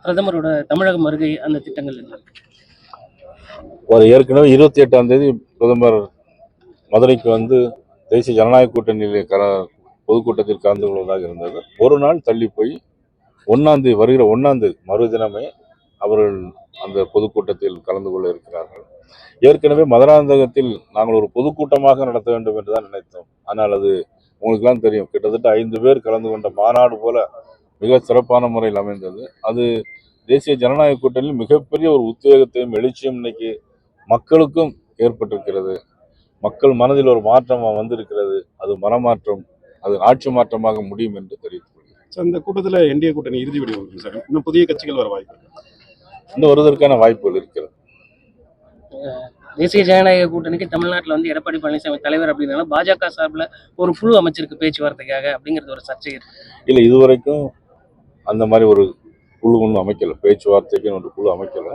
பிரதமரோட தமிழகம் வருகை அந்த திட்டங்கள் என்ன? ஒரு ஏற்கனவே 28ஆம் தேதி பிரதமர் மதுரைக்கு வந்து தேசிய ஜனநாயக கூட்டணியில் பொதுக்கூட்டத்தில் கலந்து கொள்வதாக இருந்தது. ஒரு நாள் தள்ளி போய் 1ஆம் தேதி வருகிற 1ஆம் தேதி மறுதினமே அவர்கள் அந்த பொதுக்கூட்டத்தில் கலந்து கொள்ள இருக்கிறார்கள். ஏற்கனவே மதுராந்தகத்தில் நாங்கள் ஒரு பொதுக்கூட்டமாக நடத்த வேண்டும் என்றுதான் நினைத்தோம். ஆனால் அது உங்களுக்கெல்லாம் தெரியும், கிட்டத்தட்ட 5 பேர் கலந்து கொண்ட மாநாடு போல மிக சிறப்பான முறையில் அமைந்தது. அது தேசிய ஜனநாயக கூட்டணியில் மிகப்பெரிய ஒரு உத்வேகத்தையும் எழுச்சியும் இன்னைக்கு மக்களுக்கும் ஏற்பட்டிருக்கிறது. மக்கள் மனதில் ஒரு மாற்றம் வந்திருக்கிறது. அது மனமாற்றம், அது ஆட்சி மாற்றமாக முடியும் என்று தெரிவித்துக் கொள்கிறேன். இந்த கூட்டத்தில் என்டிஏ கூட்டணி இறுதி வடிவம் இருக்கு சார். இன்னும் புதிய கட்சிகள் வர வாய்ப்பு இன்னும் வருவதற்கான வாய்ப்புகள் இருக்கிறது. தேசிய ஜனநாயக கூட்டணிக்கு தமிழ்நாட்டில் வந்து எடப்பாடி பழனிசாமி தலைவர் அப்படின்னாலும் பாஜக சார்பில் ஒரு குழு அமைச்சிருக்கு பேச்சுவார்த்தைக்காக அப்படிங்கிறது ஒரு சர்ச்சை இருக்கு. இல்லை, இதுவரைக்கும் அந்த மாதிரி ஒரு குழு ஒன்றும் அமைக்கல, பேச்சுவார்த்தைக்கு ஒரு குழு அமைக்கல.